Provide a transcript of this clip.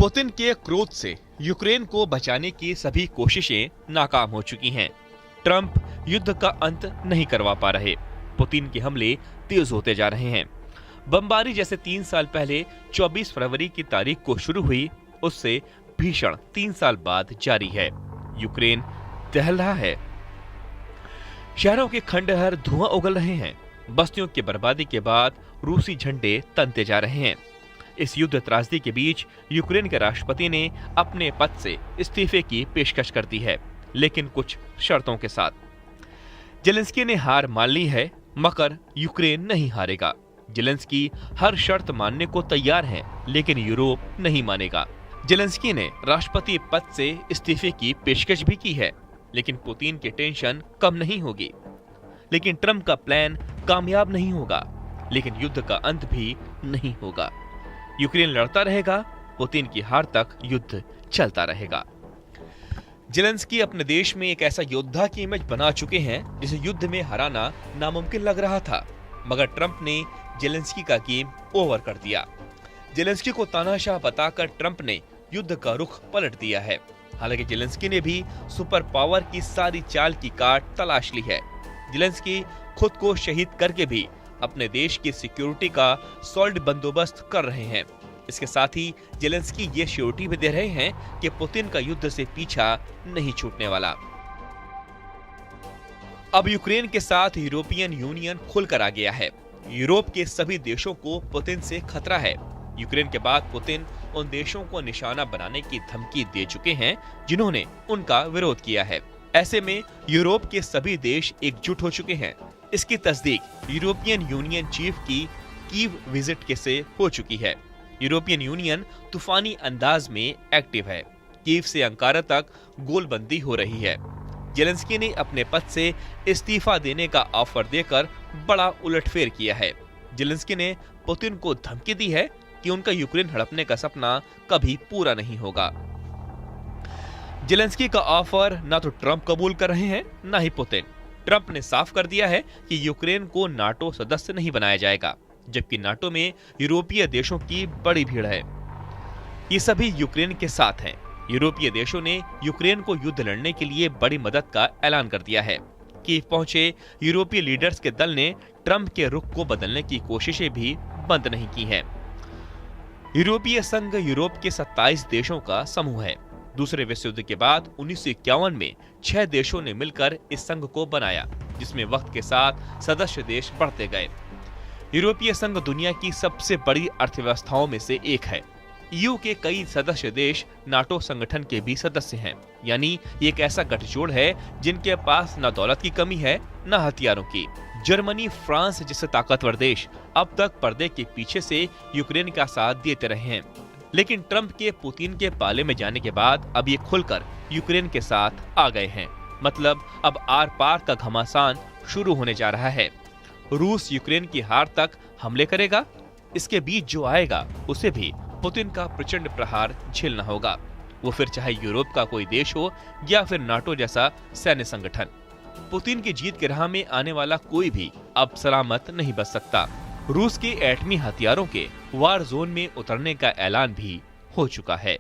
Putin के क्रोध से यूक्रेन को बचाने की सभी कोशिशें नाकाम हो चुकी हैं। ट्रंप युद्ध का अंत नहीं करवा पा रहे। पुतिन के हमले तेज होते जा रहे हैं। बमबारी जैसे 3 साल पहले 24 फरवरी की तारीख को शुरू हुई, उससे भीषण 3 साल बाद जारी है। यूक्रेन दहल रहा है। शहरों के खंडहर धुआं उगल रहे हैं। बस्तियों की बर्बादी के बाद रूसी झंडे तनते जा रहे हैं। इस युद्ध त्रासदी के बीच यूक्रेन के राष्ट्रपति ने अपने पद से इस्तीफे की पेशकश कर दी है, लेकिन कुछ शर्तों के साथ। जेलेंस्की ने हार मान ली है, मगर यूक्रेन नहीं हारेगा। जेलेंस्की हर शर्त मानने को तैयार है, लेकिन यूरोप नहीं मानेगा। जेलेंस्की ने राष्ट्रपति पद से इस्तीफे की पेशकश भी की है, लेकिन पुतिन की टेंशन कम नहीं होगी। लेकिन ट्रंप का प्लान कामयाब नहीं होगा, लेकिन युद्ध का अंत भी नहीं होगा। यूक्रेन लड़ता रहेगा, पुतिन की हार तक युद्ध चलता रहेगा। जेलेंस्की अपने देश में एक ऐसा योद्धा की इमेज बना चुके हैं जिसे युद्ध में हराना नामुमकिन लग रहा था, मगर ट्रंप ने जेलेंस्की का गेम ओवर कर दिया। जेलेंस्की को तानाशाह बताकर ट्रंप ने युद्ध का रुख पलट दिया है। हालांकि जेलेंस्की ने भी सुपर पावर की सारी चाल की काट तलाश ली है। जेलेंस्की खुद को शहीद करके भी अपने देश की सिक्योरिटी का सॉलिड बंदोबस्त कर रहे हैं। इसके साथ ही जेलेंस्की ये श्योरिटी भी दे रहे हैं कि पुतिन का युद्ध से पीछा नहीं छूटने वाला। अब यूक्रेन के साथ यूरोपियन यूनियन खुलकर आ गया है। यूरोप के सभी देशों को पुतिन से खतरा है। यूक्रेन के बाद पुतिन उन देशों को निशाना बनाने की धमकी दे चुके हैं जिन्होंने उनका विरोध किया है। ऐसे में यूरोप के सभी देश एकजुट हो चुके हैं। इसकी तस्दीक यूरोपियन यूनियन चीफ की कीव विजिट के से हो चुकी है। यूरोपियन यूनियन तूफानी अंदाज में एक्टिव है। कीव से अंकारा तक गोलबंदी हो रही है। जेलेंस्की ने अपने पद से इस्तीफा देने का ऑफर देकर बड़ा उलटफेर किया है। जेलेंस्की ने पुतिन को धमकी दी है कि उनका यूक्रेन हड़पने का सपना कभी पूरा नहीं होगा। जेलेंस्की का ऑफर ना तो ट्रंप कबूल कर रहे हैं, ना ही पुतिन। ट्रंप ने साफ कर दिया है कि यूक्रेन को नाटो सदस्य नहीं बनाया जाएगा, जबकि नाटो में यूरोपीय देशों की बड़ी भीड़ है। ये सभी यूक्रेन के साथ हैं। यूरोपीय देशों ने यूक्रेन को युद्ध लड़ने के लिए बड़ी मदद का ऐलान कर दिया है। कीव पहुंचे यूरोपीय लीडर्स के दल ने ट्रंप के रुख को बदलने की कोशिशें भी बंद नहीं की हैं। यूरोपीय संघ यूरोप के 27 देशों का समूह है। दूसरे विश्व युद्ध के बाद 1951 में 6 देशों ने मिलकर इस संघ को बनाया, जिसमें वक्त के साथ सदस्य देश बढ़ते गए। यूरोपीय संघ दुनिया की सबसे बड़ी अर्थव्यवस्थाओं में से एक है। ईयू के कई सदस्य देश नाटो संगठन के भी सदस्य हैं, यानी ये एक ऐसा गठजोड़ है जिनके पास न दौलत की कमी है, न हथियारों की। जर्मनी, फ्रांस जैसे ताकतवर देश अब तक पर्दे के पीछे से यूक्रेन का साथ देते रहे हैं, लेकिन ट्रंप के पुतिन के पाले में जाने के बाद अब ये खुलकर यूक्रेन के साथ आ गए हैं। मतलब अब आर पार का घमासान शुरू होने जा रहा है। रूस यूक्रेन की हार तक हमले करेगा। इसके बीच जो आएगा उसे भी पुतिन का प्रचंड प्रहार झेलना होगा, वो फिर चाहे यूरोप का कोई देश हो या फिर नाटो जैसा सैन्य संगठन। पुतिन की जीत की राह में आने वाला कोई भी अब सलामत नहीं बच सकता। रूस के एटमी हथियारों के वार जोन में उतरने का ऐलान भी हो चुका है।